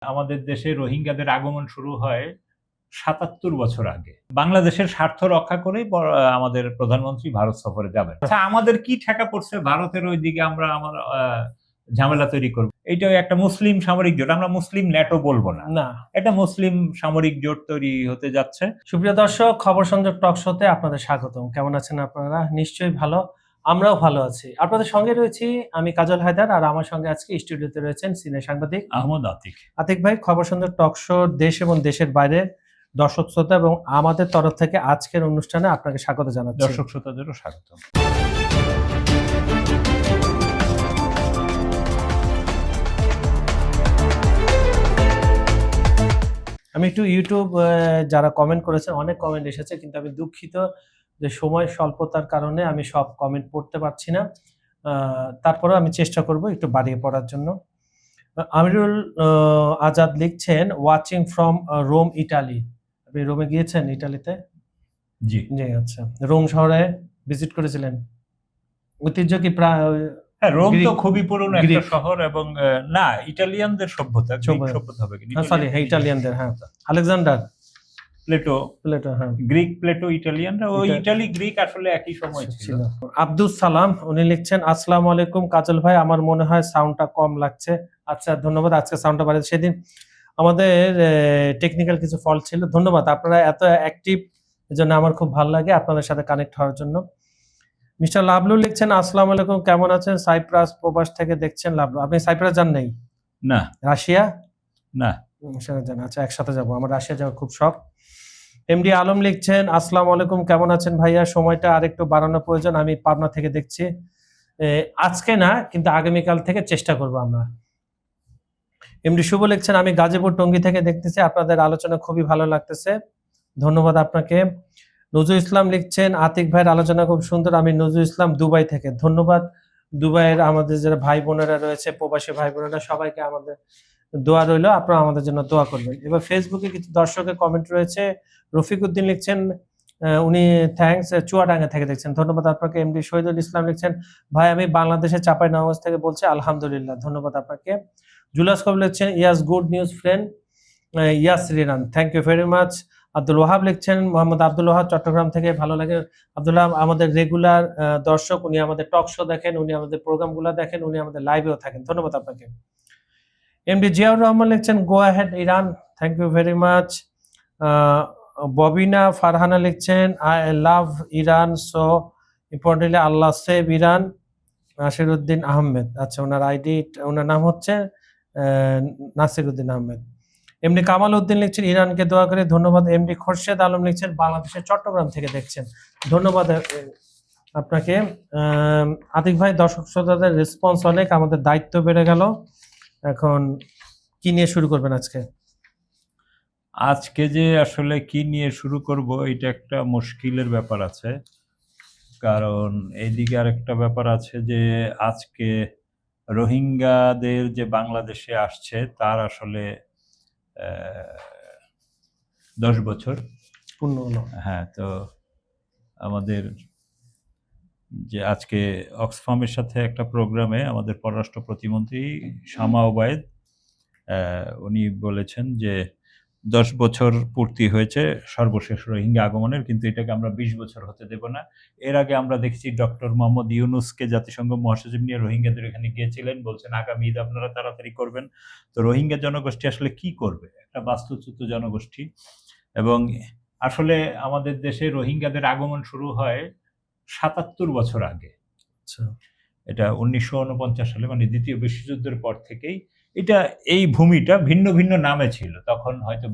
আমাদের দেশে রোহিঙ্গাদের আগমন শুরু হয় ৭৭ বছর আগে। বাংলাদেশের স্বার্থ রক্ষা করেই আমাদের প্রধানমন্ত্রী ভারত সফরে যাবেন। আচ্ছা, আমাদের কি ঠেকা পড়ছে ভারতের ওইদিকে আমরা ঝামেলা তৈরি করব? এইটাও একটা মুসলিম সামরিক জোট। আমরা মুসলিম ন্যাটো বলবো না। এটা মুসলিম সামরিক জোট তৈরি হতে যাচ্ছে। সুপ্রিয় দর্শক, খবর সংযোগ টক শোতে আপনাদের স্বাগতম। কেমন আছেন আপনারা? নিশ্চয়ই ভালো। আমরাও ভালো আছি। আপনাদের সঙ্গে রয়েছি আমি কাজল হায়দার, আর আমার সঙ্গে আজকে স্টুডিওতে রয়েছেন সিনিয়র সাংবাদিক আহমদ আতিক। আতিক ভাই, খবর সংযোগ টক শো দেশ এবং দেশের বাইরে দর্শক শ্রোতা এবং আমাদের তরফ থেকে আজকের অনুষ্ঠানে আপনাকে স্বাগত জানাচ্ছি। দর্শক শ্রোতাদেরও স্বাগত। আমি একটু ইউটিউব যারা কমেন্ট করেছেন, অনেক কমেন্ট এসেছে, কিন্তু আমি দুঃখিত যে সময় স্বল্পতার কারণে আমি সব কমেন্ট পড়তে পারছি না। তারপরেও আমি চেষ্টা করব একটু বাড়িয়ে পড়ার জন্য। আমিরুল আজাদ লিখছেন, ওয়াচিং ফ্রম রোম, ইটালি। আপনি রোমে গিয়েছেন? ইটালিতে? জি জি, আচ্ছা। রোম শহরে ভিজিট করেছিলেন? ঐতিহ্য কি হ্যাঁ, রোম তো খুবই পুরনো একটা শহর এবং না, ইটালিয়ানদের সভ্যতা, গ্রিক সভ্যতা হবে কিনা? সরি, হ্যাঁ, ইটালিয়ানদের। হ্যাঁ, আলেকজান্ডার, প্লেটো, হ্যাঁ, গ্রিক, প্লেটো, ইটালিয়ানরা। ওই ইটালি গ্রিক আসলে একই সময় ছিল। আব্দুল সালাম উনি লিখছেন, আসসালামু আলাইকুম কাজল ভাই, আমার মনে হয় সাউন্ডটা কম লাগছে। আচ্ছা, ধন্যবাদ। আজকে সাউন্ডটা বাড়িয়ে, সেদিন আমাদের টেকনিক্যাল কিছু ফল্ট ছিল। ধন্যবাদ, আপনারা এত অ্যাক্টিভ, এজন্য আমার খুব ভালো লাগে আপনাদের সাথে কানেক্ট হওয়ার জন্য। মিস্টার লাভলু লিখছেন, আসসালামু আলাইকুম, কেমন আছেন? সাইপ্রাস প্রবাস থেকে দেখছেন। লাভলু, আপনি সাইপ্রাস যান নাই? না। রাশিয়া? না। যান। আচ্ছা, একসাথে যাবো। আমার রাশিয়া যাওয়ার খুব শখ। এমডি আলম লিখছেন, আসসালামু আলাইকুম, কেমন আছেন ভাইয়া? সময়টা আরেকটু বাড়ানো প্রয়োজন। আমি পাবনা থেকে দেখছি। আজকে না, কিন্তু আগামীকাল থেকে চেষ্টা করবো আমরা। এমডি শুভ লিখছেন, আমি গাজীপুর টঙ্গী থেকে দেখতেছি, আপনাদের আলোচনা খুবই ভালো লাগতেছে, ধন্যবাদ আপনাকে। নজরুল ইসলাম লিখছেন, আতিক ভাইয়ের আলোচনা খুব সুন্দর, আমি নজরুল ইসলাম দুবাই থেকে। ধন্যবাদ। দুবাইয়ের আমাদের যারা ভাই বোনেরা রয়েছে, প্রবাসী ভাই বোনেরা, সবাইকে আমাদের দোয়া রইল, আপনারা আমাদের জন্য দোয়া করবেন। এবার ফেসবুকে কিছু দর্শকের কমেন্ট রয়েছে। রফিক উদ্দিন লিখছেন, উনি থ্যাঙ্কস, চুয়াডাঙ্গা থেকে দেখছেন, ধন্যবাদ আপনাকে। এমডি শহীদুল ইসলাম লিখছেন, ভাই আমি বাংলাদেশের চাঁপাইনবাবগঞ্জ থেকে বলছি, আলহামদুলিল্লাহ, ধন্যবাদ আপনাকে। জুলাস কবি লিখছেন, yes good news friend, yes রিনান, thank you very much. Abdul Wahab লিখছেন, মোহাম্মদ আব্দুল ওয়াহাব চট্টগ্রাম থেকে, ভালো লাগে। আব্দুল ওয়াহাব আমাদের রেগুলার দর্শক, উনি আমাদের টক শো দেখেন, উনি আমাদের প্রোগ্রামগুলো দেখেন, উনি আমাদের লাইভেও থাকেন, ধন্যবাদ আপনাকে। এমডি জিয়াউর রহমান লিখছেন, go ahead Iran, thank you very much. Babina Farhana লিখছেন, I love Iran, so importantly Allah save Iran. Nasiruddin Ahmed, আচ্ছা, ওনার আইডি, ওনার নাম হচ্ছে নাসিরউদ্দিন আহমেদ। এমডি কামাল উদ্দিন লিখছেন, ইরানকে দোয়া করে, ধন্যবাদ। এমডি খোরশেদ আলম লিখছেন, বাংলাদেশের চট্টগ্রাম থেকে দেখছেন, ধন্যবাদ আপনাকে। আতিক ভাই, দর্শক শ্রোতাদের রেসপন্স অনেক, আমাদের দায়িত্ব বেড়ে গেল। এখন কি নিয়ে শুরু করবেন আজকে? আজকে যে আসলে কি নিয়ে শুরু করব, এটা একটা মুশকিলের ব্যাপার আছে, কারণ এইদিকে আরেকটা ব্যাপার আছে যে আজকে রোহিঙ্গাদের যে বাংলাদেশে আসছে তার আসলে 10 বছর পূর্ণ হলো। হ্যাঁ, তো আমাদের যে আজকে অক্সফামের সাথে একটা প্রোগ্রামে আমাদের পররাষ্ট্র প্রতিমন্ত্রী শামা ওবায়েদ উনি বলেছেন যে 10 বছর পূর্তি হয়েছে সর্বশেষ রোহিঙ্গা আগমনের, কিন্তু এটাকে আমরা 20 বছর হতে দেব না। এর আগে আমরা দেখছি ডক্টর মোহাম্মদ ইউনুসকে জাতিসংঘ মহাসচিব নিয়ে রোহিঙ্গাদের এখানে গিয়েছিলেন, বলছেন আগামী ঈদ আপনারা তাড়াতাড়ি করবেন। তো রোহিঙ্গা জনগোষ্ঠী আসলে কি করবে? একটা বাস্তুচ্যুত জনগোষ্ঠী, এবং আসলে আমাদের দেশে রোহিঙ্গাদের আগমন শুরু হয় ৭৭ বছর আগে। আচ্ছা, এটা 1949 সালে, মানে দ্বিতীয় বিশ্বযুদ্ধের পর থেকেই এটা, এই ভূমিটা ভিন্ন ভিন্ন নামে ছিল। তখন হয়তো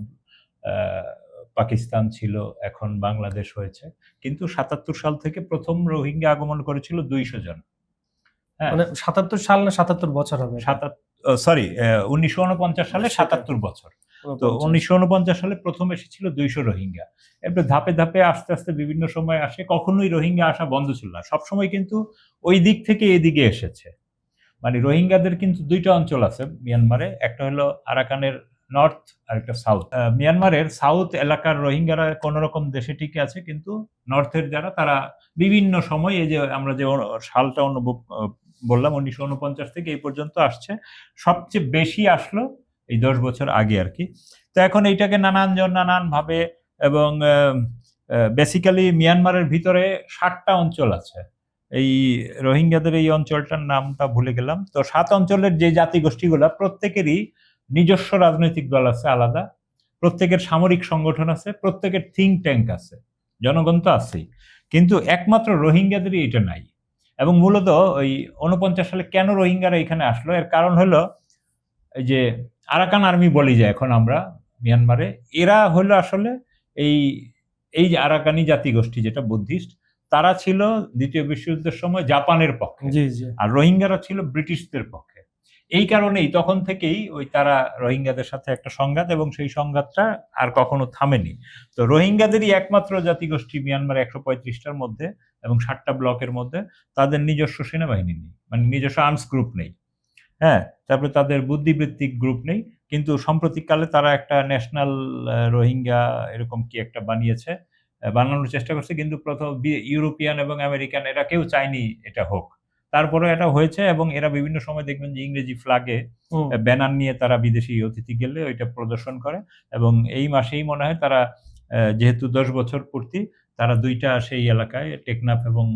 পাকিস্তান ছিল, এখন বাংলাদেশ হয়েছে, কিন্তু ৭৭ সাল থেকে প্রথম রোহিঙ্গা আগমন করেছিল 200 জন। হ্যাঁ, মানে ৭৭ সাল না ৭৭ বছর হবে? সরি, 1949 সালে ৭৭ বছর। তো 1949 সালে প্রথম এসেছিল 200 রোহিঙ্গা। এরপর ধাপে ধাপে আস্তে আস্তে বিভিন্ন সময় আসে, কখনোই রোহিঙ্গা আসা বন্ধ ছিল না, সবসময় কিন্তু ওই দিক থেকে এদিকে এসেছে। মানে রোহিঙ্গাদের কিন্তু দুইটা অঞ্চল আছে মিয়ানমারে, একটা হলো আরাকানের নর্থ আর একটা সাউথ। মিয়ানমারের সাউথ এলাকার রোহিঙ্গারা কোন রকম দেশে টিকে আছে, কিন্তু নর্থের যারা, তারা বিভিন্ন সময়, এই যে আমরা যে সালটা বললাম 1949 থেকে এই পর্যন্ত আসছে, সবচেয়ে বেশি আসলো এই 10 বছর আগে আর কি। তো এখন এইটাকে নানানজন নানানভাবে এবং বেসিক্যালি মিয়ানমারের ভিতরে 7টা অঞ্চল আছে। এই রোহিঙ্গাদের এই অঞ্চলটার নামটা ভুলে গেলাম। তো 7 অঞ্চলের যে জাতিগোষ্ঠীগুলা প্রত্যেকেরই নিজস্ব রাজনৈতিক দল আছে আলাদা, প্রত্যেকের সামরিক সংগঠন আছে, প্রত্যেকের থিঙ্ক ট্যাঙ্ক আছে, জনগণ তো আছেই, কিন্তু একমাত্র রোহিঙ্গাদেরই এটা নাই। এবং মূলত ওই 49 সালে কেন রোহিঙ্গারা এখানে আসলো, এর কারণ হলো এই যে আরাকান আর্মি বলি যে এখন আমরা মিয়ানমারে, এরা হলো আসলে এই এই যে আরাকানি জাতিগোষ্ঠী যেটা বুদ্ধিস্ট, তারা ছিল দ্বিতীয় বিশ্বযুদ্ধের সময় জাপানের পক্ষে, জি জি আর রোহিঙ্গারা ছিল ব্রিটিশদের পক্ষে। এই কারণেই তখন থেকেই ওই তারা রোহিঙ্গাদের সাথে একটা সংঘাত, এবং সেই সংঘাতটা আর কখনো থামেনি। তো রোহিঙ্গাদেরই একমাত্র জাতিগোষ্ঠী মিয়ানমার 135টার মধ্যে এবং 7টা ব্লকের মধ্যে তাদের নিজস্ব সেনাবাহিনী নেই, মানে নিজস্ব আর্মস গ্রুপ নেই। হ্যাঁ, তারপরে তাদের বুদ্ধিবৃত্তিক গ্রুপ নেই, কিন্তু সাম্প্রতিককালে তারা একটা ন্যাশনাল রোহিঙ্গা এরকম কি একটা বানিয়েছে, বানানোর চেষ্টা করছে, কিন্তু প্রথম ইউরোপিয়ান এবং আমেরিকান এরা কেউ চায়নি এটা হোক। তারপরে এটা হয়েছে, এবং এরা বিভিন্ন সময় দেখবেন যে ইংরেজি ফ্ল্যাগে ব্যানার নিয়ে তারা বিদেশি অতিথি গেলে ওইটা প্রদর্শন করে। এবং এই মাসেই মনে হয় তারা যেহেতু 10 বছর পূর্তি, তারা 2টা সেই এলাকায় টেকনাফ এবং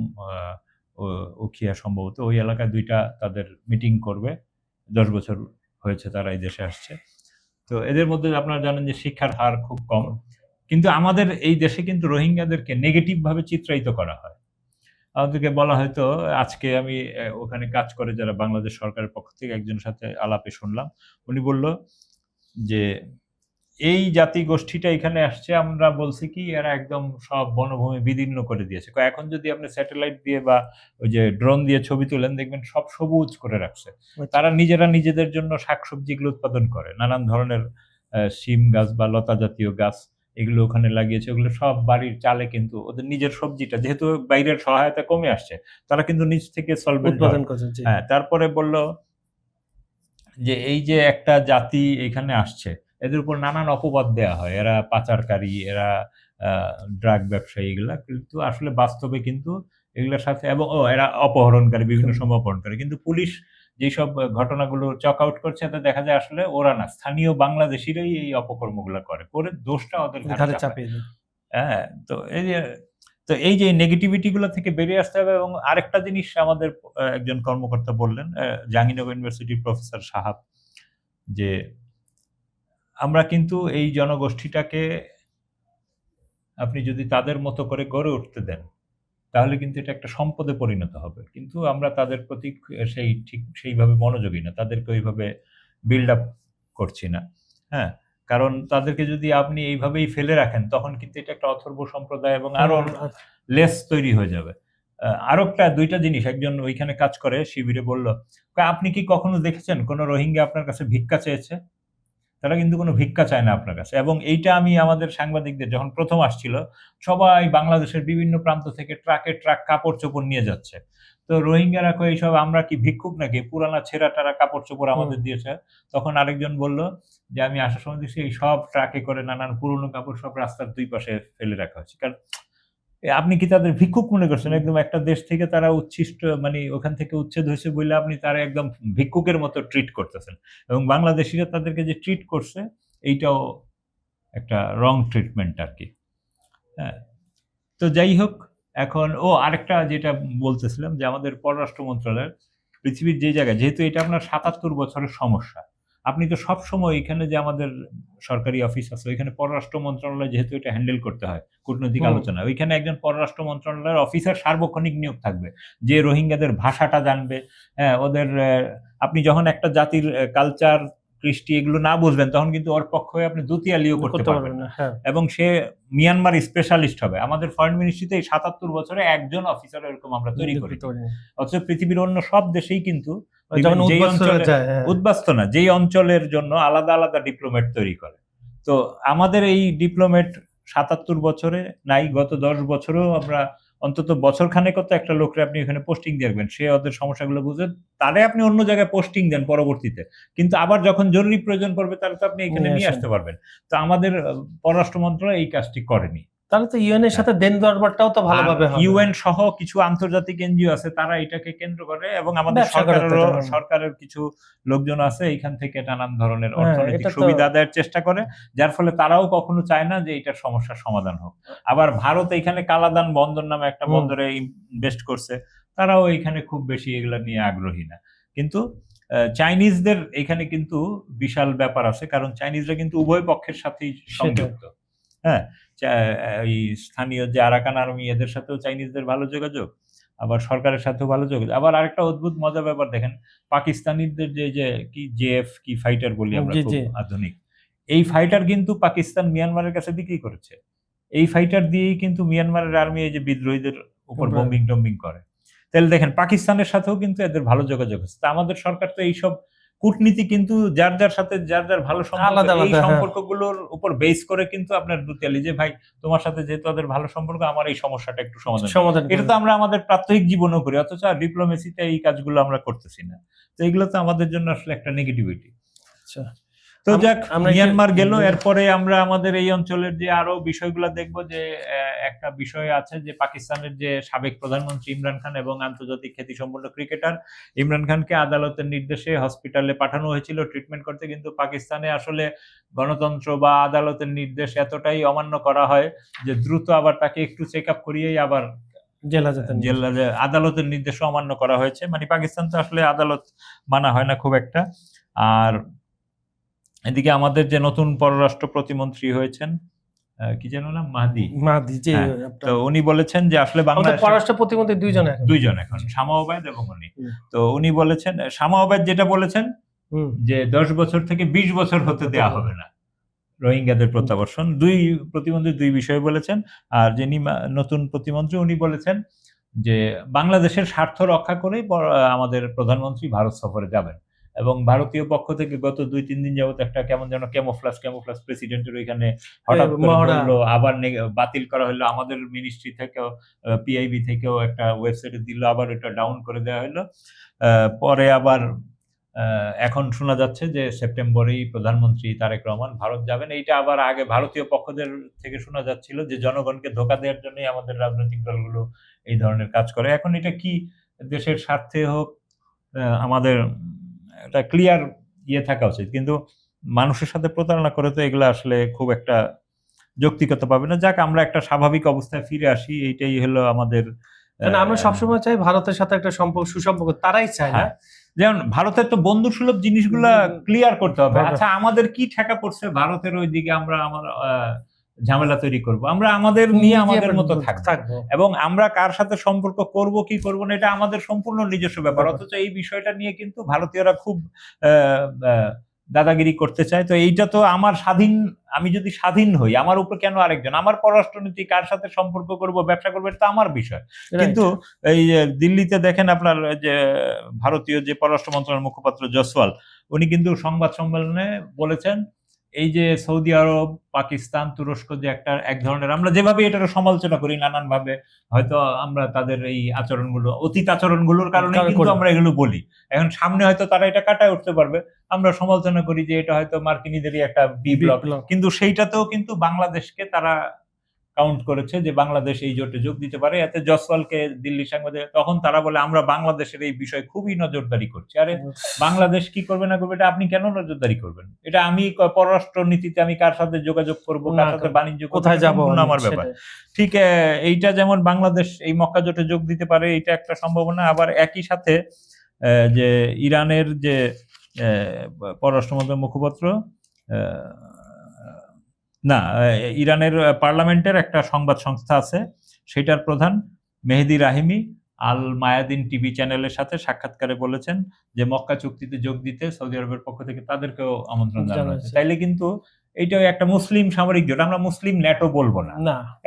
উখিয়া সম্ভবত ওই এলাকায় 2টা তাদের মিটিং করবে। 10 বছর হয়েছে তারা এই দেশে আসছে। তো এদের মধ্যে আপনারা জানেন যে শিক্ষার হার খুব কম, কিন্তু আমাদের এই দেশে কিন্তু রোহিঙ্গাদেরকে নেগেটিভ ভাবে চিত্রায়িত করা হয়। আমাদেরকে বলা হয়তো, আজকে আমি ওখানে কাজ করে যারা বাংলাদেশ সরকারের পক্ষ থেকে একজনের সাথে আলাপে শুনলাম, উনি বলল যে এই জাতিগোষ্ঠীটা এখানে আসছে, আমরা বলছি কি এরা একদম সব বনভূমি বিদীর্ণ করে দিয়েছে। এখন যদি আপনি স্যাটেলাইট দিয়ে বা ওই যে ড্রোন দিয়ে ছবি তুলেন, দেখবেন সব সবুজ করে রাখছে। তারা নিজেরা নিজেদের জন্য শাকসবজিগুলো উৎপাদন করে, নানান ধরনের শিম গাছ বা লতা জাতীয় গাছ এগুলো ওখানে লাগিয়েছে। ওগুলো সব বাড়ির চালে, কিন্তু ওদের নিজের সবজিটা যেহেতু বাইরের সহায়তা কমে আসছে, তারা কিন্তু নিজ থেকে সলভেন্ট উৎপাদন করছে। হ্যাঁ, তারপরে বলল যে এই যে একটা জাতি এখানে আসছে, এদের উপর নানান অপবাদ দেয়া হয়, এরা পাচারকারী, এরা ড্রাগ ব্যবসায়ী, এগুলা কিন্তু আসলে বাস্তবে কিন্তু এগুলোর সাথে, এবং এরা অপহরণকারী, বিভিন্ন সময় অপহরণকারী, কিন্তু পুলিশ যেসব ঘটনাগুলো চক আউট করছে, এতে দেখা যায় আসলে ওরা না, স্থানীয় বাংলাদেশিরাই এই অপকর্মগুলো করে দোষটা ওদের ঘাড়ে চাপিয়ে দেয়। হ্যাঁ, তো এই যে নেগেটিভিটি গুলো থেকে বেরিয়ে আসতে হবে। এবং আরেকটা জিনিস আমাদের একজন কর্মকর্তা বললেন, জাহাঙ্গীরনগর ইউনিভার্সিটির প্রফেসর সাহাব, যে আমরা কিন্তু এই জনগোষ্ঠীটাকে আপনি যদি তাদের মতো করে গড়ে উঠতে দেন, তাহলে কিন্তু এটা একটা সম্পদে পরিণত হবে। কিন্তু আমরা তাদের প্রতি ঠিক সেইভাবে মনোযোগী না, তাদেরকে ওইভাবে বিল্ড আপ করছি না। হ্যাঁ, কারণ তাদেরকে যদি আপনি এইভাবেই ফেলে রাখেন, তখন কিন্তু এটা একটা অথর্ব সম্প্রদায় এবং আরো লেস তৈরি হয়ে যাবে। আরো 2টা জিনিস একজন ওইখানে কাজ করে শিবিরে বলল, আপনি কি কখনো দেখেছেন কোন রোহিঙ্গা আপনার কাছে ভিক্ষা চেয়েছে? তারা কিন্তু কোনো ভিক্ষা চায় না আপনার কাছে। এবং এইটা আমি আমাদের সাংবাদিকদের যখন প্রথম আসছিল, সবাই বাংলাদেশের বিভিন্ন প্রান্ত থেকে ট্রাকে ট্রাক কাপড়-চোপড় নিয়ে যাচ্ছে। তো রোহিঙ্গারা কয়, এইসব আমরা কি ভিক্ষুক নাকি? পুরানা ছেঁড়া-টেরা কাপড়-চোপড় আমাদের দিয়েছে। তখন আরেকজন বলল যে, আমি আসার সময় দেখছি এই সব ট্রাকে করে নানান পুরনো কাপড় সব রাস্তার 2 পাশে ফেলে রাখা হয়েছে। কারণ আপনি কি তাদের ভিক্ষুক মনে করছেন? একদম একটা দেশ থেকে তারা উচ্ছিষ্ট, মানে ওখান থেকে উচ্ছেদ হয়েছে বইলে আপনি তারা একদম ভিক্ষুকের মতো ট্রিট করতেছেন। এবং বাংলাদেশীরা তাদেরকে যে ট্রিট করছে, এইটাও একটা রং ট্রিটমেন্ট আরকি। হ্যাঁ? তো যাই হোক, এখন আরেকটা যেটা বলতেছিলাম, যে আমাদের পররাষ্ট্র মন্ত্রণালয়ের পৃথিবীর যে জায়গায়, যেহেতু এটা আপনার ৭৭ বছরের সমস্যা, আপনি তো সবসময় এখানে যে আমাদের সরকারি অফিস আছে, ওইখানে পররাষ্ট্র মন্ত্রণালয় যেহেতু এটা হ্যান্ডেল করতে হয় কূটনৈতিক আলোচনা, ওইখানে একজন পররাষ্ট্র মন্ত্রণালয়ের অফিসার সার্বক্ষণিক নিয়োগ থাকবে, যে রোহিঙ্গাদের ভাষাটা জানবে। হ্যাঁ, ওদের আপনি যখন একটা জাতির কালচার, কৃষ্টি এগুলো না বুঝবেন, তখন কিন্তু ওর পক্ষ হয়ে আপনি দুতিয়ালিও করতে পারবেন না। এবং সে মিয়ানমার স্পেশালিস্ট হবে। আমাদের ফরেন মিনিস্ট্রিতে এই ৭৭ বছরে একজন অফিসার এরকম আমরা তৈরি করি। অথচ পৃথিবীর অন্য সব দেশেই কিন্তু উদ্বাস্ত না, যেই অঞ্চলের জন্য আলাদা আলাদা ডিপ্লোমেট তৈরি করে। তো আমাদের এই ডিপ্লোমেট ৭৭ বছরে নাই, গত 10 বছরেও আমরা অন্তত বছর খানেক তো একটা লোকরে আপনি এখানে পোস্টিং দেখবেন, সে ওদের সমস্যাগুলো বুঝে, তারে আপনি অন্য জায়গায় পোস্টিং দেন পরবর্তীতে, কিন্তু আবার যখন জরুরি প্রয়োজন পড়বে তাহলে তো আপনি এখানে নিয়ে আসতে পারবেন। তো আমাদের পররাষ্ট্র মন্ত্রণালয় এই কাজটি করেনি। তাহলে তো ইউএন এর সাথে দেন দরবারটাও তো ভালোভাবে হবে। ইউএন সহ কিছু আন্তর্জাতিক এনজিও আছে, তারা এটাকে কেন্দ্র করে, এবং আমাদের ব্যবসা করে তো যেমন। সরকারের কিছু লোকজন আছে এইখান থেকে নানান ধরনের হ্যাঁ, অর্থনৈতিক এটা তো- সুবিধা দেওয়ার চেষ্টা করে, যার ফলে তারাও কখনো চায় না যে এটার সমস্যার সমাধান হোক। আবার ভারত এখানে কালাদান বন্দর নামে একটা বন্দরে ইনভেস্ট করছে, তারাও এখানে খুব বেশি এগুলা নিয়ে আগ্রহী না। কিন্তু চাইনিজদের এখানে কিন্তু বিশাল ব্যাপার আছে, কারণ চাইনিজরা কিন্তু উভয় পক্ষের সাথেই সংযুক্ত। হ্যাঁ, এই স্থানীয় যে আরাকান আর্মি, এদের সাথেও চাইনিজদের ভালো যোগাযোগ, আবার সরকারের সাথেও ভালো যোগাযোগ। আবার আরেকটা অদ্ভুত মজার ব্যাপার দেখেন, পাকিস্তানিদের যে কি জেএফ কি ফাইটার বলি আমরা, জি, খুব জি। আধুনিক, এই ফাইটার কিন্তু পাকিস্তান মিয়ানমারের কাছে বিক্রি করেছে। এই ফাইটার দিয়েই কিন্তু মিয়ানমারের আর্মি এই যে বিদ্রোহীদের উপর বোম্বিং টম্বিং করে। তাহলে দেখেন পাকিস্তানের সাথেও কিন্তু এদের ভালো যোগাযোগ আছে। তা আমাদের সরকার তো এইসব কূটনীতি কিন্তু যার যার সাথে যার যার ভালো সম্পর্ক, আলাদা এই আলাদা, হ্যাঁ। সম্পর্কগুলোর উপর বেস করে কিন্তু আপনার দুতিয়ালি যে ভাই তোমার সাথে যেহেতু তাদের ভালো সম্পর্ক, আমার এই সমস্যাটা একটু সমাধান করো। সমাধান এটা তো আমরা আমাদের প্রাত্যহিক জীবনেও করি, অথচ ডিপ্লোমেসিতে এই কাজগুলো আমরা করতেছি না। তো এগুলো তো আমাদের জন্য আসলে একটা নেগেটিভিটি। আচ্ছা, তো যাক, আমরা মিয়ানমার গেল, এরপরে আমরা আমাদের এই অঞ্চলের যে আরো বিষয়গুলো দেখব। যে একটা বিষয় আছে যে পাকিস্তানের যে সাবেক প্রধানমন্ত্রী ইমরান খান এবং আন্তর্জাতিক খ্যাতিসম্পন্ন ক্রিকেটার ইমরান খানকে আদালতের নির্দেশে হসপিটালে পাঠানো হয়েছিল ট্রিটমেন্ট করতে, কিন্তু পাকিস্তানে আসলে গণতন্ত্র বা আদালতের নির্দেশ এতটাই অমান্য করা হয় যে দ্রুত আবার তাকে একটু চেক আপ করিয়েই আবার আদালতের নির্দেশ অমান্য করা হয়েছে। মানে পাকিস্তান তো আসলে আদালত মানা হয় না খুব একটা। আর এদিকে আমাদের যে নতুন পররাষ্ট্র প্রতিমন্ত্রী হয়েছেন, কি যেন নাম, মাহদি, তো উনি বলেছেন যে আসলে বাংলাদেশ পররাষ্ট্র প্রতিমন্ত্রী দুইজন এখন, শামা ওবায়দ এবং উনি। তো উনি বলেছেন, শামা ওবায়দ যেটা বলেছেন যে 10 বছর থেকে 20 বছর হতে দেওয়া হবে না রোহিঙ্গাদের প্রত্যাবর্ষণ। দুই প্রতিমন্ত্রী দুই বিষয় বলেছেন। আর যিনি নতুন প্রতিমন্ত্রী উনি বলেছেন যে বাংলাদেশের স্বার্থ রক্ষা করেই আমাদের প্রধানমন্ত্রী ভারত সফরে যাবেন, এবং ভারতীয় পক্ষ থেকে গত 2-3 দিন যাবত একটা কেমন যেন ক্যামোফ্লাজ প্রেসিডেন্টের ওইখানে হঠাৎ করে বললো, আবার বাতিল করা হলো। আমাদের মিনিস্ট্রি থেকেও, পিআইবি থেকেও একটা ওয়েবসাইটে দিল, আবার এটা ডাউন করে দেওয়া হলো। পরে আবার এখন শোনা যাচ্ছে যে সেপ্টেম্বরেই প্রধানমন্ত্রী তারেক রহমান ভারত যাবেন। এইটা আবার আগে ভারতীয় পক্ষদের থেকে শোনা যাচ্ছিল যে জনগণকে ধোঁকা দেওয়ার জন্যই আমাদের রাজনৈতিক দলগুলো এই ধরনের কাজ করে। এখন এটা কি দেশের স্বার্থে হোক, আমাদের একটা ক্লিয়ার থাকা উচিত, কিন্তু মানুষের সাথে প্রতারণা করে তো এগুলো আসলে খুব একটা যৌক্তিকতা পাবে না। যাক, আমরা একটা স্বাভাবিক অবস্থায় ফিরে আসি, এইটাই হলো আমাদের। আমরা সবসময় চাই ভারতের সাথে একটা সুসম্পর্ক, তারাই চায় না। যেমন ভারতের তো বন্ধুসুলভ জিনিসগুলা ক্লিয়ার করতে হবে। আচ্ছা, আমাদের কি ঠেকা পড়ছে ভারতের ওইদিকে আমরা আমার ঝামেলা তৈরি করব? আমরা আমাদের নিয়ে আমাদের মতো থাকবো, এবং আমরা কার সাথে সম্পর্ক করব কি করব না এটা আমাদের সম্পূর্ণ নিজস্ব ব্যাপার। অথচ এই বিষয়টা নিয়ে কিন্তু ভারতীয়রা খুব দাদাগিরি করতে চায়। তো এইটা তো আমার স্বাধীন, আমি যদি স্বাধীন হই, আমার উপর কেন আরেকজন? আমার পররাষ্ট্রনীতি কার সাথে সম্পর্ক করব, ব্যবসা করবো, এটা আমার বিষয়। কিন্তু এই দিল্লিতে দেখেন আপনার যে ভারতীয় যে পররাষ্ট্র মন্ত্রণালয়ের মুখপাত্র জসওয়াল, উনি কিন্তু সংবাদ সম্মেলনে বলেছেন এই যে সৌদি আরব, পাকিস্তান, তুরস্ক যে একটা এক ধরনের, আমরা যেভাবে এটার সমালোচনা করি নানান ভাবে, হয়তো আমরা তাদের এই আচরণগুলো, অতীত আচরণগুলোর কারণে কিন্তু আমরা এগুলো বলি। এখন সামনে হয়তো তারা এটা কাটায় উঠতে পারবে, আমরা সমালোচনা করি যে এটা হয়তো মার্কিনীদেরই একটা বি ব্লক, কিন্তু সেইটাতেও কিন্তু বাংলাদেশকে তারা কাউন্ট করেছে যে বাংলাদেশ এই জোটে যোগ দিতে পারে। এতে জসওয়ালকে দিল্লি সাংবাদিক, তখন তারা বলে আমরা বাংলাদেশের এই বিষয়ে খুবই নজরদারি করছি। আরে বাংলাদেশ কি করবে না করবে এটা আপনি কেন নজরদারি করবেন? এটা আমি পররাষ্ট্র নীতিতে আমি কার সাথে যোগাযোগ করব, কার সাথে বাণিজ্য, কোথায় যাব, আমার ব্যাপার। ঠিক এইটা যেমন বাংলাদেশ এই মক্কা জোটে যোগ দিতে পারে, এটা একটা সম্ভাবনা। আবার একই সাথে যে ইরানের যে পররাষ্ট্র মন্ত্রণালয়ের মুখপাত্র, না, ইরানের পার্লামেন্টের একটা সংবাদ সংস্থা আছে, সেটার প্রধান মেহেদি রাহিমি আল মায়াদিন টিভি চ্যানেলের সাথে সাক্ষাৎকারে বলেছেন যে মক্কা চুক্তিতে যোগ দিতে সৌদি আরবের পক্ষ থেকে তাদেরকেও আমন্ত্রণ জানানো হয়েছে। তাইলে কিন্তু এইটাও একটা মুসলিম সামরিক জোট, আমরা মুসলিম ন্যাটো বলবো না,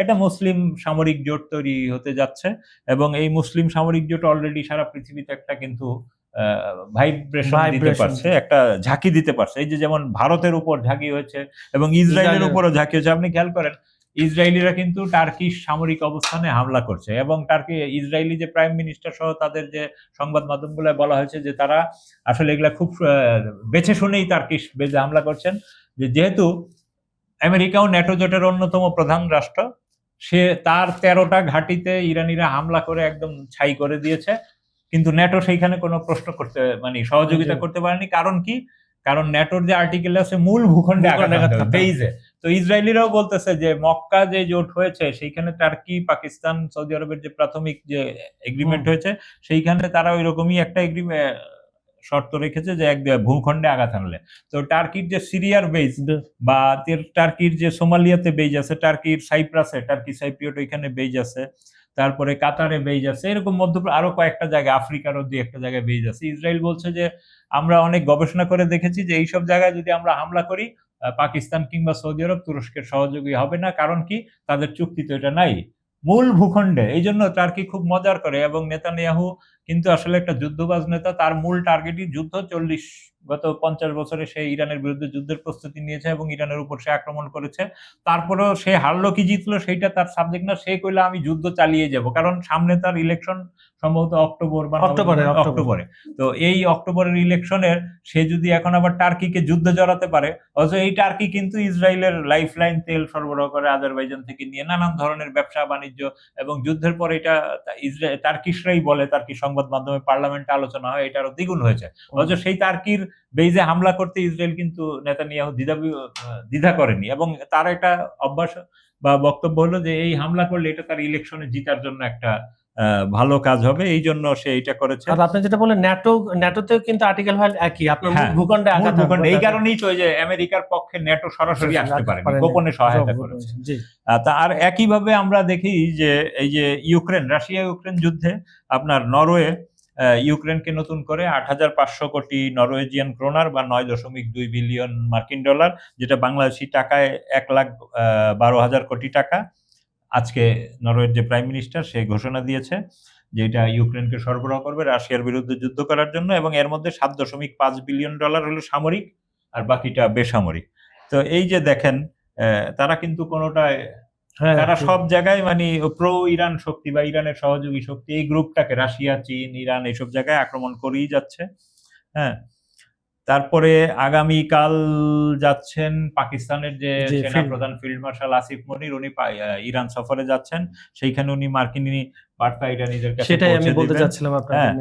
এটা মুসলিম সামরিক জোট তৈরি হতে যাচ্ছে। এবং এই মুসলিম সামরিক জোট অলরেডি সারা পৃথিবীতে একটা কিন্তু ভাইব্রেশন দিতে পারছে, একটা ঝাঁকি দিতে পারছে। এই যে যেমন ভারতের উপর ঝাঁকি হয়েছে এবং ইসরায়েলের উপরও ঝাঁকি হয়েছে। আপনি খেয়াল করেন, ইসরায়েলিরা কিন্তু টার্কিশ সামরিক অবস্থানে হামলা করছে, এবং ইসরায়েলি যে প্রাইম মিনিস্টার সহ তাদের যে সংবাদ মাধ্যমগুলো বলা হয়েছে যে তারা আসলে এগুলা খুব বেছে শুনেই টার্কিশ বেজে হামলা করছেন। যেহেতু আমেরিকাও ন্যাটো জোটের অন্যতম প্রধান রাষ্ট্র, সে তার 13টা ঘাঁটিতে ইরানিরা হামলা করে একদম ছাই করে দিয়েছে, কিন্তু ন্যাটো সেইখানে কোনো প্রশ্ন করতে মানে সহযোগিতা করতে পারেনি। কারণ কি? কারণ ন্যাটোর যে আর্টিকেল আছে মূল ভূখণ্ডে আঘাত হানতে হবে, বেইজে। তো ইসরায়েলিরাও বলতেছে যে মক্কা যে জোট হয়েছে সেইখানে টার্কি, পাকিস্তান, সৌদি আরবের যে প্রাথমিক যে এগ্রিমেন্ট হয়েছে সেইখানে তারা ওই রকমই একটা শর্ত রেখেছে যে এক ভূখণ্ডে আঘাত হানলে। তো টার্কির যে সিরিয়ার বেজ বা টার্কির যে সোমালিয়াতে বেজ আছে, টার্কির সাইপ্রাসে, টার্কি সাইপ্রিয়ট ওইখানে বেজ আছে, তারপরে কাতারে বেজ আছে, এরকম আরো কয়েকটা জায়গায়, আফ্রিকারও দুই একটা জায়গায় বেজ আছে। ইসরায়েল বলছে যে আমরা অনেক গবেষণা করে দেখেছি যে এইসব জায়গায় যদি আমরা হামলা করি, পাকিস্তান কিংবা সৌদি আরব তুরস্কের সহযোগী হবে না। কারণ কি? তাদের চুক্তি তো এটা নাই মূল ভূখণ্ডে। এই জন্য টার্কি খুব মজার করে, এবং নেতানিয়াহু কিন্তু আসলে একটা যুদ্ধবাজ নেতা। তার মূল টার্গেটই যুদ্ধ। গত 50 বছরে সে ইরানের বিরুদ্ধে যুদ্ধের প্রস্তুতি নিয়েছে এবং ইরানের উপর সে আক্রমণ করেছে। তারপরেও সে হারলো কি জিতলো সেইটা তার সাবজেক্ট না। সে কইলো আমি যুদ্ধ চালিয়ে যাব, কারণ সামনে তার ইলেকশন সম্ভবত অক্টোবর বা অক্টোবরে। তো এই অক্টোবরের ইলেকশনের সে যদি এখন আবার টার্কিকে যুদ্ধে জড়াতে পারে, অথচ এই টার্কি কিন্তু ইসরায়েলের লাইফলাইন তেল সরবরাহ করে আজারবাইজান থেকে নিয়ে নানান ধরনের ব্যবসা বাণিজ্য, এবং যুদ্ধের পর এটা টার্কিশরাই বলে, টার্কি সংবাদ মাধ্যমে পার্লামেন্টে আলোচনা হয়, এটা আরো দ্বিগুণ হয়েছে। অথচ সেই টার্কির বেইজে হামলা করতে ইসরায়েল কিন্তু নেতানিয়াহু দ্বিধা করেনি, এবং তার একটা অভ্যাস বা বক্তব্য হলো যে এই হামলা করলে এটা তার ইলেকশনে জিতার জন্য একটা ভালো কাজ হবে, এই জন্য সে এটা করেছে। আর আপনি যেটা বলেন ন্যাটোতেও কিন্তু আর্টিকেল হয় একই, আপনার ভূখণ্ডে আঘাত হানবে। এই কারণেই তো যে আমেরিকার পক্ষে ন্যাটো সরাসরি আসতে পারেনি, গোপনে সহায়তা করেছে। আর একইভাবে আমরা দেখি যে এই যে রাশিয়া ইউক্রেন যুদ্ধে আপনার নরওয়ে ইউক্রেনকে নতুন করে 8,500 কোটি নরওয়েজিয়ান ক্রোনার বা 9.2 বিলিয়ন মার্কিন ডলার, যেটা বাংলাদেশি টাকায় 1,12,000 কোটি টাকা, আজকে নরওয়ের যে প্রাইম মিনিস্টার সে ঘোষণা দিয়েছে যে এটা ইউক্রেনকে সরবরাহ করবে রাশিয়ার বিরুদ্ধে যুদ্ধ করার জন্য, এবং এর মধ্যে 7.5 বিলিয়ন ডলার হলো সামরিক আর বাকিটা বেসামরিক। তো এই যে দেখেন, তারা কিন্তু কোনোটায়, তারা সব জায়গায় মানে প্রো ইরান শক্তি বা ইরানের সহযোগী শক্তি, এই গ্রুপটাকে রাশিয়া, চীন, ইরান এইসব জায়গায় আক্রমণ করেই যাচ্ছে। হ্যাঁ, তারপরে আগামীকাল যাচ্ছেন পাকিস্তানের যে সেনাপ্রধান ফিল্ড মার্শাল আসিফ মনির, উনি ইরান সফরে যাচ্ছেন। সেইখানে উনি মার্কিন বার্তা ইরানিদের কাছে সেটাই আমি বলতে যাচ্ছিলাম আপনাদের।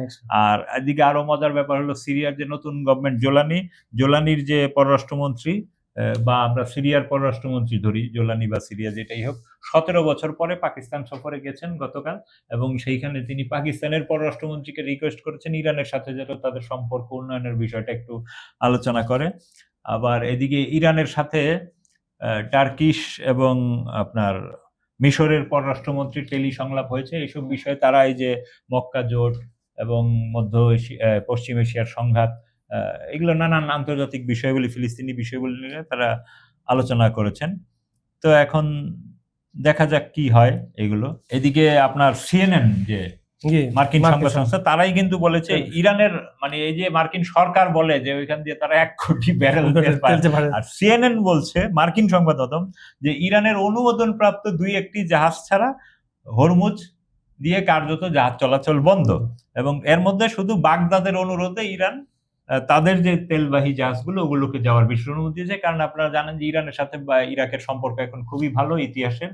আর এদিকে আরো মজার ব্যাপার হলো সিরিয়ার যে নতুন গভর্নমেন্ট, জোলানির যে পররাষ্ট্রমন্ত্রী, বা আমরা সিরিয়ার পররাষ্ট্রমন্ত্রী ধরি, জোলানি বা সিরিয়া যেটাই হোক, 17 বছর পরে পাকিস্তান সফরে গেছেন গতকাল, এবং সেইখানে তিনি পাকিস্তানের পররাষ্ট্রমন্ত্রীকে রিকোয়েস্ট করেছেন ইরানের সাথে যেন তাদের সম্পর্ক উন্নয়নের বিষয়টা একটু আলোচনা করে। আবার এদিকে ইরানের সাথে টার্কিশ এবং আপনার মিশরের পররাষ্ট্রমন্ত্রী টেলি সংলাপ হয়েছে। এইসব বিষয়ে তারা এই যে মক্কা জোট এবং পশ্চিম এশিয়ার সংঘাত, এগুলো নানান আন্তর্জাতিক বিষয়গুলি, ফিলিস্তিনি বিষয়গুলি নিয়ে তারা আলোচনা করেছেন। তো এখন দেখা যাক কি হয় এগুলো। এদিকে আপনার সিএনএন যে মার্কিন সংবাদ সংস্থা, তারাই কিন্তু বলেছে ইরানের মানে এই যে মার্কিন সরকার বলে যে ওইখান দিয়ে তারা 1 কোটি ব্যারেল তেল পায়, আর সিএনএন বলছে, মার্কিন সংবাদ মাধ্যম, যে ইরানের অনুমোদন প্রাপ্ত 2-1টি জাহাজ ছাড়া হরমুজ দিয়ে কার্যত জাহাজ চলাচল বন্ধ, এবং এর মধ্যে শুধু বাগদাদের অনুরোধে ইরান তাদের যে তেলবাহী জাহাজগুলো ওগুলোকে যাওয়ার বিশেষ অনুমতি দিয়েছে। কারণ আপনারা জানেন যে ইরানের সাথে বা ইরাকের সম্পর্ক এখন খুবই ভালো ইতিহাসের।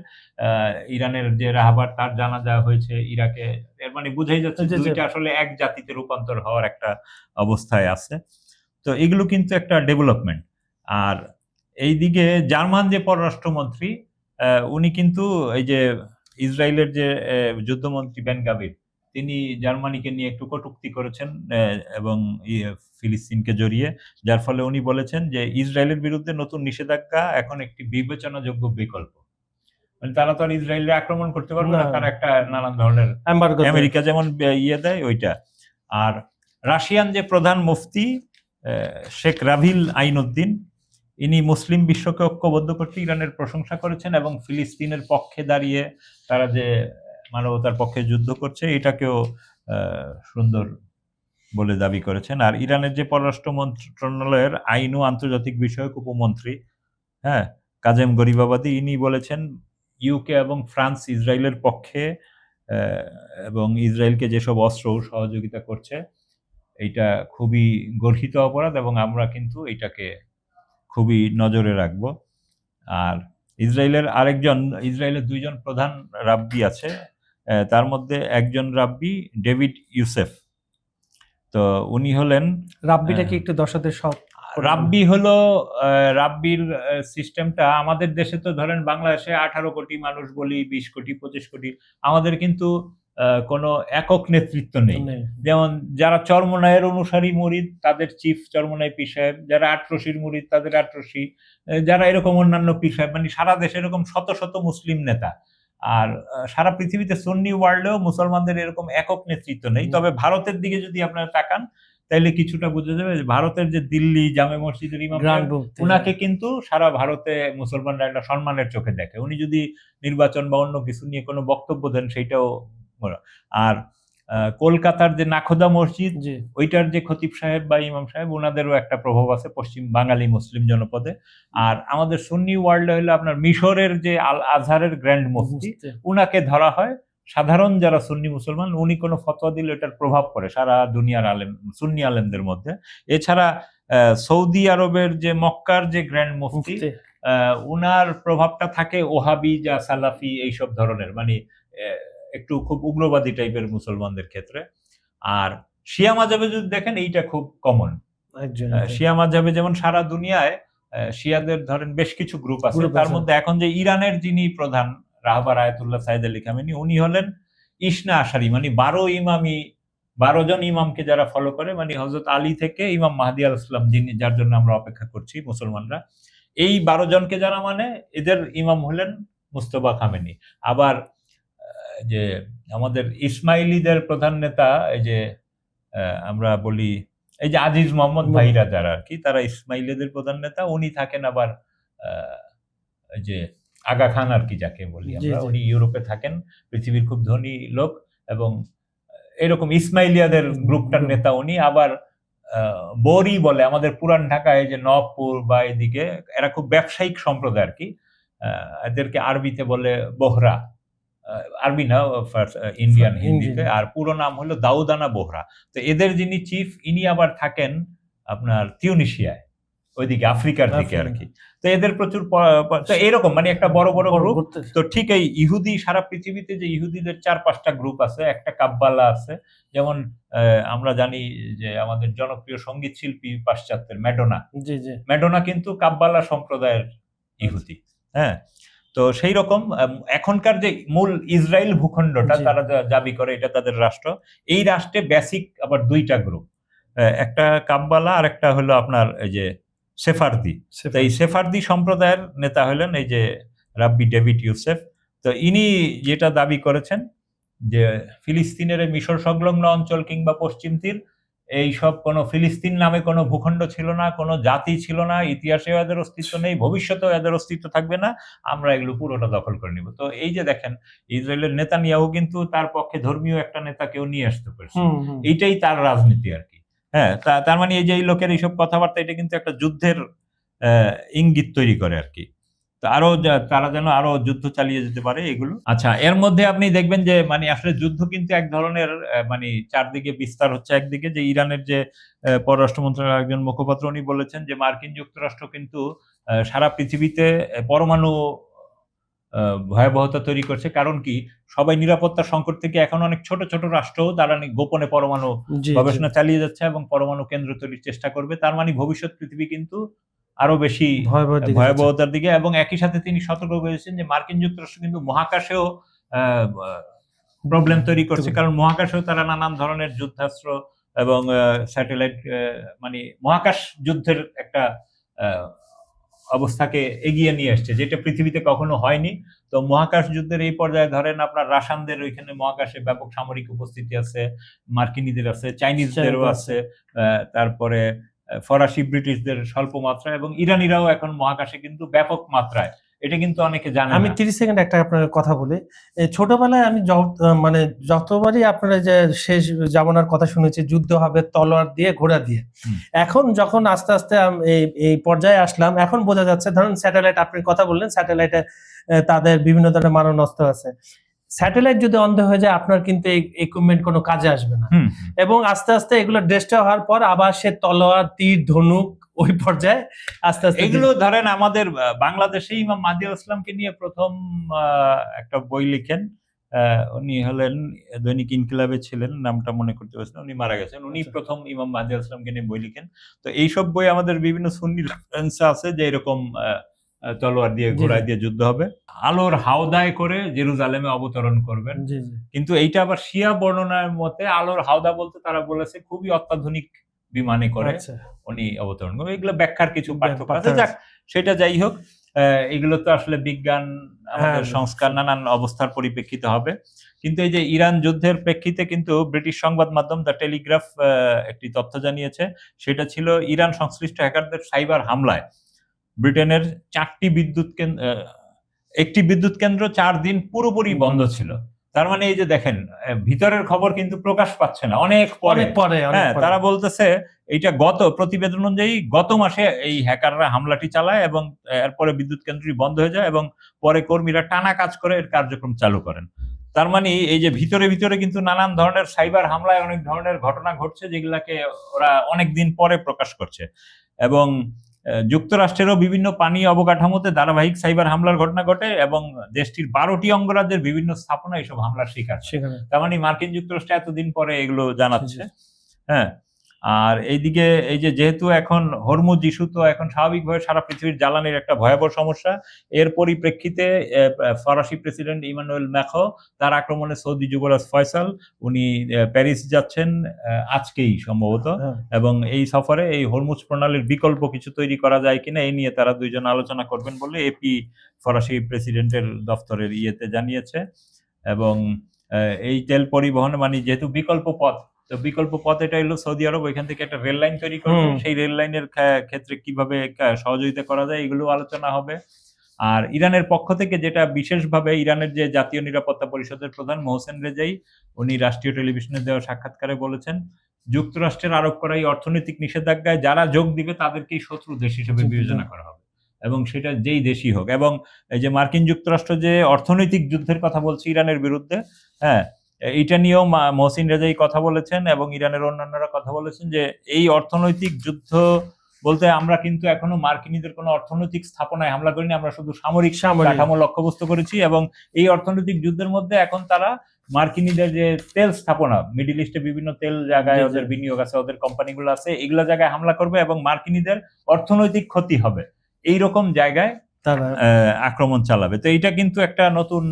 ইরানের যে রাহাবার তার জানাজা হয়েছে ইরাকে, এর মানে বুঝাই যাচ্ছে দুইটা আসলে এক জাতিতে রূপান্তর হওয়ার একটা অবস্থায় আছে। তো এগুলো কিন্তু একটা ডেভেলপমেন্ট। আর এইদিকে জার্মান যে পররাষ্ট্রমন্ত্রী, উনি কিন্তু এই যে ইসরায়েলের যে যুদ্ধমন্ত্রী বেন গাভির, তিনি জার্মানিকে নিয়ে একটু কটূক্তি করেছেন এবং ফিলিস্তিনকে জড়িয়ে, যার ফলে উনি বলেছেন যে ইসরায়েলের বিরুদ্ধে নতুন নিষেধাজ্ঞা এখন একটি বিবেচনাযোগ্য বিকল্প। মানে তারা তো আর ইসরায়েলের আক্রমণ করতে পারবে না, তারা একটা নানান ধরনের আমেরিকা যেমন দেয় ওইটা। আর রাশিয়ান যে প্রধান মুফতি শেখ রাভিল আইনউদ্দিন, ইনি মুসলিম বিশ্বকে ঐক্যবদ্ধ করতে ইরানের প্রশংসা করেছেন, এবং ফিলিস্তিনের পক্ষে দাঁড়িয়ে তারা যে মানবতার পক্ষে যুদ্ধ করছে এটাকেও সুন্দর বলে দাবি করেছেন। আর ইরানের যে পররাষ্ট্র মন্ত্রণালয়ের আইন ও আন্তর্জাতিক বিষয়ক উপমন্ত্রী, হ্যাঁ, কাজেম গরিবাবাদী, ইনি বলেছেন ইউকে এবং ফ্রান্স ইসরায়েলের পক্ষে, এবং ইসরায়েলকে যেসব অস্ত্র সহযোগিতা করছে এইটা খুবই গর্হিত অপরাধ, এবং আমরা কিন্তু এটাকে খুবই নজরে রাখবো। আর ইসরায়েলের দুইজন প্রধান রাব্বি আছে, তার মধ্যে একজন রাব্বি ডেভিড ইউসেফ। তো উনি হলেন রাব্বিটা কি একটু দর্শকদের সব রাব্বি হলো রাব্বির সিস্টেমটা আমাদের দেশে তো ধরেন বাংলাদেশে 18 কোটি মানুষ বলি, 20 কোটি 25 কোটি, আমাদের কিন্তু কোনো একক নেতৃত্ব নেই। যেমন যারা চরমোনাইয়ের অনুসারী মুরিদ তাদের চিফ চরমোনাই পীর সাহেব, যারা আটরশির মুরিদ তাদের আটরশি, যারা এরকম অন্যান্য পীর সাহেব, মানে সারা দেশে এরকম শত শত মুসলিম নেতা। আর সারা পৃথিবীতে সুন্নি ওয়ার্ল্ডেও মুসলমানদের এরকম একক নেতৃত্ব নেই। তবে ভারতের দিকে যদি আপনারা তাকান তাইলে কিছুটা বোঝা যাবে যে ভারতের যে দিল্লি জামে মসজিদের ইমাম উনাকে কিন্তু সারা ভারতে মুসলমানরা একটা সম্মানের চোখে দেখে। উনি যদি নির্বাচন বা অন্য কিছু নিয়ে কোনো বক্তব্য দেন সেইটাও। আর কলকাতার যে নাখোদা মসজিদ, ওইটার যে খতিব সাহেব বা ইমাম সাহেব, ওনাদেরও একটা প্রভাব আছে পশ্চিম বাঙালি মুসলিম জনপদে। আর আমাদের সুন্নি ওয়ার্ল্ডে হলো আপনার মিশরের যে আল আজহারের গ্র্যান্ড মুফতি, উনাকে ধরা হয়। সাধারণ যারা সুন্নি মুসলমান, উনি কোনো ফতোয়া দিলে এটার প্রভাব পড়ে সারা দুনিয়ার আলেম সুন্নি আলেমদের মধ্যে। এছাড়া সৌদি আরবের যে মক্কার যে গ্র্যান্ড মুফতি, উনার প্রভাবটা থাকে ওহাবি যা সালাফি এইসব ধরনের, মানে একটু খুব উগ্রবাদী টাইপের মুসলমানদের ক্ষেত্রে। আর শিয়া মাযহাবে যদি দেখেন এইটা খুব কমন। শিয়া মাযহাবে যেমন সারা দুনিয়ায় শিয়াদের ধরেন বেশ কিছু গ্রুপ আছে, তার মধ্যে এখন যে ইরানের যিনি প্রধান রাহবার আয়াতুল্লাহ সাইদ আলী খামেনি, উনি হলেন ইসনা আশারি, মানে 12 জন ইমামকে যারা ফলো করে, মানে হযরত আলী থেকে ইমাম মাহদী আলাইহিস সালাম, যিনি যার জন্য আমরা অপেক্ষা করছি মুসলমানরা, এই 12 জনকে যারা মানে এদের ইমাম হলেন মুস্তাফা খামেনি। আবার যে আমাদের ইসমাইলিদের প্রধান নেতা, এই যে আমরা বলি এই যে আজিজ মোহাম্মদ ভাইরা যারা আর কি, তারা ইসমাইলিদের প্রধান নেতা, উনি থাকেন আবার যে আগা খান আর কি যাকে বলি আমরা, উনি ইউরোপে থাকেন, পৃথিবীর খুব ধনী লোক, এবং এরকম ইসমাইলিয়াদের গ্রুপটার নেতা উনি। আবার বরি বলে আমাদের পুরান ঢাকায় যে নবপুর বা এদিকে, এরা খুব ব্যবসায়িক সম্প্রদায় আর কি, এদেরকে আরবিতে বলে বোহরা, আরবি না ইন্ডিয়ান হিন্দিতে, আর পুরো নাম হলো দাউদানা বোহরা। তো এদের যিনি চিফ, ইনি আবার থাকেন আপনার তিউনিশিয়ায়, ওইদিকে আফ্রিকার দিকে আর কি। তো এদের প্রচুর এরকম মানে একটা বড় বড় গ্রুপ। তো ঠিক এই ইহুদি, সারা পৃথিবীতে যে ইহুদিদের 4-5টা গ্রুপ আছে, একটা কাব্বালা আছে, যেমন আমরা জানি যে আমাদের জনপ্রিয় সঙ্গীত শিল্পী পাশ্চাত্যের ম্যাডোনা কিন্তু কাব্বালা সম্প্রদায়ের ইহুদি। হ্যাঁ, তো সেই রকম এখনকার যে মূল ইসরায়েল ভূখণ্ডটা তারা দাবি করে এটা তাদের রাষ্ট্র। এই রাষ্ট্রে বেসিক আবার 2টা গ্রুপ, একটা কাব্বালা আর একটা হলো আপনার এই যে সেফারদি। তো এই সেফারদি সম্প্রদায়ের নেতা হলেন এই যে রাব্বি ডেভিড ইউসেফ। তো ইনি যেটা দাবি করেছেন যে ফিলিস্তিনের মিশর সংলগ্ন অঞ্চল কিংবা পশ্চিম তীর, এইসব কোনো ফিলিস্তিন নামে কোনো ভূখণ্ড ছিল না, কোনো জাতি ছিল না, ইতিহাসেও এদের অস্তিত্ব নেই, ভবিষ্যতেও এদের অস্তিত্ব থাকবে না, আমরা এগুলো পুরোটা দখল করে নিব। তো এই যে দেখেন ইসরায়েলের নেতানিয়াহু কিন্তু তার পক্ষে ধর্মীয় একটা নেতাকেও নিয়ে আসতে পারছে, এইটাই তার রাজনীতি আর কি। হ্যাঁ, তার মানে এই যে এই লোকের এইসব কথাবার্তা, এটা কিন্তু একটা যুদ্ধের ইঙ্গিত তৈরি করে আর কি। তো আরো তারা যেন আরো যুদ্ধ চালিয়ে যেতে পারে এগুলো। আচ্ছা, এর মধ্যে আপনি দেখবেন যে মানে আসলে যুদ্ধ কিন্তু এক ধরনের মানে চারদিকে বিস্তার হচ্ছে। একদিকে যে ইরানের যে পররাষ্ট্র মন্ত্রণালয়ের একজন মুখপাত্র, উনি বলেছেন যে মার্কিন যুক্তরাষ্ট্র কিন্তু সারা পৃথিবীতে পরমাণু ভয়াবহতা তৈরি করছে। কারণ কি, সবাই নিরাপত্তা সংকট থেকে এখন অনেক ছোট ছোট রাষ্ট্র তারা গোপনে পরমাণু গবেষণা চালিয়ে যাচ্ছে এবং পরমাণু কেন্দ্র তৈরির চেষ্টা করবে। তার মানে ভবিষ্যৎ পৃথিবী কিন্তু আরো বেশি ভয়াবহতার দিকে। এবং একই সাথে তিনি সতর্ক করেছেন যে মার্কিন যুক্তরাষ্ট্র কিন্তু মহাকাশেও প্রবলেম তৈরি করছে, কারণ মহাকাশেও তারা নানান ধরনের যুদ্ধাস্ত্র এবং স্যাটেলাইট, মানে মহাকাশ যুদ্ধের একটা অবস্থাকে এগিয়ে নিয়ে আসছে, যেটা পৃথিবীতে কখনো হয়নি। তো মহাকাশ যুদ্ধের এই পর্যায়ে ধরেন আপনার রাশিয়ানদের ওইখানে মহাকাশে ব্যাপক সামরিক উপস্থিতি আছে, মার্কিনীদের আছে, চাইনিজদেরও আছে, তারপরে ফরাসি ব্রিটিশদের স্বল্প মাত্রায়, এবং ইরানিরাও এখন মহাকাশে কিন্তু ব্যাপক মাত্রায়, এটা কিন্তু অনেকে জানে। আমি 30 সেকেন্ড একটা আপনার কথা বলি। ছোটবেলায় আমি মানে যতবারই আপনারা যে শেষ জামানার কথা শুনেছি, যুদ্ধ হবে তলোয়ার দিয়ে ঘোড়া দিয়ে। এখন যখন আস্তে আস্তে এই পর্যায়ে আসলাম, এখন বোঝা যাচ্ছে ধরুন স্যাটেলাইট, আপনি কথা বললেন স্যাটেলাইটে তাদের বিভিন্ন ধরনের মারণাস্ত্র আছে। স্যাটেলাইট যদি অন্ধ হয়ে যায়, আপনার কিন্তু এই ইকুইপমেন্ট কোনো কাজে আসবে না। এবং আস্তে আস্তে এগুলো ডেস্ট্রয় হওয়ার পর আবার সে তলোয়ার, তীর, ধনুক ওই পর্যায়ে আস্তে আস্তে এগুলো ধরেন আমাদের বাংলাদেশে ইমাম মাহদী ইসলামকে নিয়ে প্রথম একটা বই লিখেন, উনি হলেন দৈনিক ইনকিলাবে ছিলেন, নামটা মনে করতে পারছেন, উনি মারা গেছেন, উনি প্রথম ইমাম মাহদী ইসলামকে নিয়ে বই লিখেন। তো এইসব বই আমাদের বিভিন্ন সুন্নি রেফারেন্স আছে যে এরকম তলোয়ার দিয়ে ঘোড়ায় দিয়ে যুদ্ধ হবে, আলোর হাওদায় করে জেরুজালেমে অবতরণ করবেন। কিন্তু এইটা আবার শিয়া বর্ণনার মতে আলোর হাওদা বলতে তারা বলেছে খুবই অত্যাধুনিক বিমানে করে উনি অবতরণ করবেন। এগুলো ব্যাখ্যার কিছু পার্থক্য আছে, যাক সেটা যাই হোক। এগুলো তো আসলে বিজ্ঞান, আমাদের সংস্কার, নানান অবস্থার পরিপ্রেক্ষিতে হবে। কিন্তু এই যে ইরান যুদ্ধের প্রেক্ষিতে কিন্তু ব্রিটিশ সংবাদ মাধ্যম দ্য টেলিগ্রাফ একটি তথ্য জানিয়েছে, সেটা ছিল ইরান সংশ্লিষ্ট হ্যাকারদের সাইবার হামলায় ব্রিটেনের একটি বিদ্যুৎ কেন্দ্র 4 দিন পুরোপুরি বন্ধ ছিল। তার মানে এই যে দেখেন, ভিতরের খবর কিন্তু প্রকাশ পাচ্ছে না, অনেক পরে। হ্যাঁ, তারা বলতেছে এইটা প্রতিবেদন অনুযায়ী গত মাসে এই হ্যাকাররা হামলাটি চালায় এবং এরপরে বিদ্যুৎ কেন্দ্রটি বন্ধ হয়ে যায় এবং পরে কর্মীরা টানা কাজ করে এর কার্যক্রম চালু করেন। তার মানে এই যে ভিতরে কিন্তু নানান ধরনের সাইবার হামলায় অনেক ধরনের ঘটনা ঘটছে, যেগুলাকে ওরা অনেক দিন পরে প্রকাশ করছে। এবং যুক্তরাষ্ট্রেরও বিভিন্ন পানি অবকাঠামোতে ধারাবাহিক সাইবার হামলার ঘটনা ঘটে এবং দেশটির 12টি অঙ্গরাজ্যের বিভিন্ন স্থাপনা এইসব হামলার শিকার। তার মানে মার্কিন যুক্তরাষ্ট্র এতদিন পরে এগুলো জানাচ্ছে। হ্যাঁ, আর এইদিকে এই যে যেহেতু এখন হরমুজ ইস্যু তো এখন স্বাভাবিকভাবে সারা পৃথিবীর জ্বালানির একটা ভয়াবহ সমস্যা, এর পরিপ্রেক্ষিতে ফরাসি প্রেসিডেন্ট ইমানুয়েল ম্যাক্রো তার আক্রমণে সৌদি যুবরাজ ফয়সাল উনি প্যারিস যাচ্ছেন আজকেই সম্ভবত, এবং এই সফরে এই হরমুজ প্রণালীর বিকল্প কিছু তৈরি করা যায় কিনা এই নিয়ে তারা দুইজন আলোচনা করবেন বলে এপি ফরাসি প্রেসিডেন্টের দফতরের ইয়েতে জানিয়েছে। এবং এই তেল পরিবহন মানে যেহেতু বিকল্প পথ এটা হলো সৌদি আরব, ওইখান থেকে একটা রেল লাইন তৈরি করবে, সেই রেল লাইনের ক্ষেত্রে কিভাবে সহযোগিতা করা যায় এগুলো আলোচনা হবে। আর ইরানের পক্ষ থেকে যেটা বিশেষভাবে ইরানের যে জাতীয় নিরাপত্তা পরিষদের প্রধান মোহসেন রেজাই উনি রাষ্ট্রীয় টেলিভিশনে দেওয়া সাক্ষাৎকারে বলেছেন, যুক্তরাষ্ট্রের আরোপ করা এই অর্থনৈতিক নিষেধাজ্ঞায় যারা যোগ দিবে তাদেরকেই শত্রু দেশ হিসেবে বিবেচনা করা হবে, এবং সেটা যেই দেশই হোক। এবং এই যে মার্কিন যুক্তরাষ্ট্র যে অর্থনৈতিক যুদ্ধের কথা বলছে ইরানের বিরুদ্ধে, হ্যাঁ, এইটা নিয়েও মহসিন রেজাই কথা বলেছেন এবং ইরানের অন্যান্যরা কথা বলেছেন যে এই অর্থনৈতিক যুদ্ধ বলতে আমরা কিন্তু এখনো মার্কিনীদের কোনো অর্থনৈতিক স্থাপনায় হামলা করিনি, আমরা শুধু সামরিক কাঠামো লক্ষ্যবস্তু করেছি। এবং এই অর্থনৈতিক যুদ্ধের মধ্যে এখন তারা মার্কিনীদের যে তেল স্থাপনা, মিডিল ইস্টে বিভিন্ন তেল জায়গায় ওদের বিনিয়োগ আছে, ওদের কোম্পানিগুলো আছে, এগুলা জায়গায় হামলা করবে এবং মার্কিনীদের অর্থনৈতিক ক্ষতি হবে, এইরকম জায়গায় তারা আক্রমণ চালাবে। তো এইটা কিন্তু একটা নতুন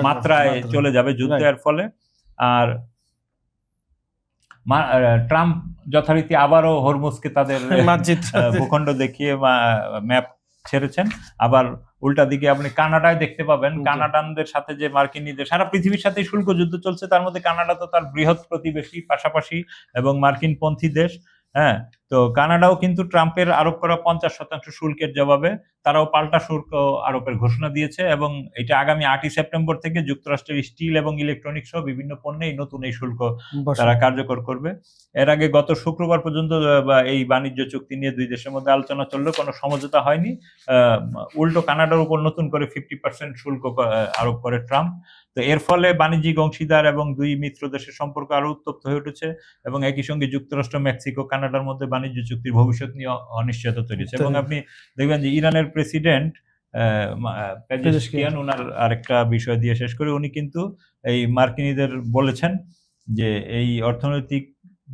মাত্রায় চলে যাবে যুদ্ধের ফলে। আর ট্রাম্প যথারীতি আবারও হরমুজকে তাদের ভূখণ্ড দেখিয়ে ম্যাপ ছেড়েছেন। আবার উল্টা দিকে আপনি কানাডায় দেখতে পাবেন, কানাডানদের সাথে যে মার্কিনীদের সারা পৃথিবীর সাথে শুল্ক যুদ্ধ চলছে, তার মধ্যে কানাডা তো তার বৃহৎ প্রতিবেশী পাশাপাশি এবং মার্কিন পন্থী দেশ। হ্যাঁ, তো কানাডাও কিন্তু ট্রাম্পের আরোপ করা 50% শুল্কের জবাবে তারাও পাল্টা শুল্ক আরোপের ঘোষণা দিয়েছে, এবং এটা আগামী 8ই সেপ্টেম্বর থেকে যুক্তরাষ্ট্রের স্টিল এবং ইলেকট্রনিক্স সহ বিভিন্ন পণ্যে নতুন এই শুল্ক তারা কার্যকর করবে। এর আগে গত শুক্রবার পর্যন্ত এই বাণিজ্য চুক্তি নিয়ে দুই দেশের মধ্যে আলোচনা চললেও কোনো সমঝোতা হয়নি। উল্টো কানাডার উপর নতুন করে 50% শুল্ক আরোপ করে ট্রাম্প। তো এর ফলে বাণিজ্যিক অংশীদার এবং দুই মিত্র দেশের সম্পর্ক আরো উত্তপ্ত হয়ে উঠেছে, এবং একই সঙ্গে যুক্তরাষ্ট্র, মেক্সিকো, কানাডার মধ্যে বাণিজ্য চুক্তির ভবিষ্যৎ নিয়ে অনিশ্চয়তা তৈরি হয়েছে। এবং আপনি দেখবেন যে ইরানের প্রেসিডেন্ট পেজেশকিয়ান ওনার আরেকটা বিষয় দিয়ে শেষ করে, উনি কিন্তু এই মার্কিনীদের বলেছেন যে এই অর্থনৈতিক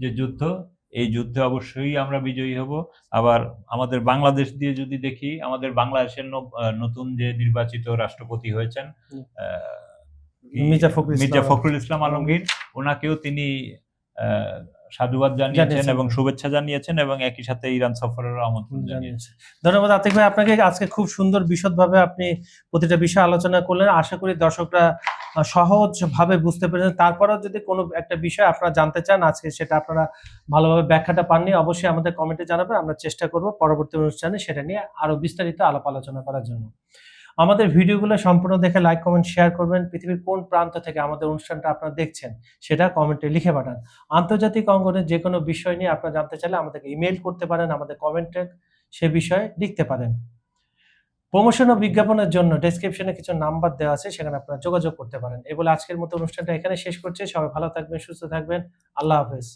যে যুদ্ধ, এই যুদ্ধে অবশ্যই আমরা বিজয়ী হব। আবার আমাদের বাংলাদেশ দিয়ে যদি দেখি, আমাদের বাংলাদেশের নতুন যে নির্বাচিত রাষ্ট্রপতি হয়েছেন মির্জা ফখরুল ইসলাম আলমগীর, ওনাকেও তিনি সাধুবাদ জানিয়েছেন এবং শুভেচ্ছা জানিয়েছেন এবং একই সাথে ইরান সফরের আমন্ত্রণ জানিয়েছেন। ধন্যবাদ আতিক ভাই আপনাকে, আজকে খুব সুন্দর বিশদভাবে আপনি প্রতিটা বিষয় আলোচনা করলেন। আশা করি দর্শকরা সহজভাবে বুঝতে পেরেছেন। তারপরেও যদি কোনো একটা বিষয় আপনারা জানতে চান আজকে, সেটা আপনারা ভালোভাবে ব্যাখ্যাটা পাননি, অবশ্যই আমাদের কমেন্টে জানাবেন, আমরা চেষ্টা করব পরবর্তী অনুষ্ঠানে সেটা নিয়ে আরো বিস্তারিত আলাপ আলোচনা করার জন্য। আমাদের ভিডিওগুলো সম্পূর্ণ দেখে লাইক, কমেন্ট, শেয়ার করবেন। পৃথিবীর কোন প্রান্ত থেকে আমাদের অনুষ্ঠানটা আপনারা দেখছেন সেটা কমেন্টে লিখে পাঠান। আন্তর্জাতিক অঙ্গনের যে কোনো বিষয় নিয়ে আপনারা জানতে চাইলে আমাদেরকে ইমেল করতে পারেন, আমাদের কমেন্টে সে বিষয়ে লিখতে পারেন। প্রমোশন ও বিজ্ঞাপনের জন্য ডেসক্রিপশনে কিছু নাম্বার দেওয়া আছে, সেখানে আপনারা যোগাযোগ করতে পারেন। এই বলে আজকের মতো অনুষ্ঠানটা এখানে শেষ করছি। সবাই ভালো থাকবেন, সুস্থ থাকবেন। আল্লাহ হাফেজ।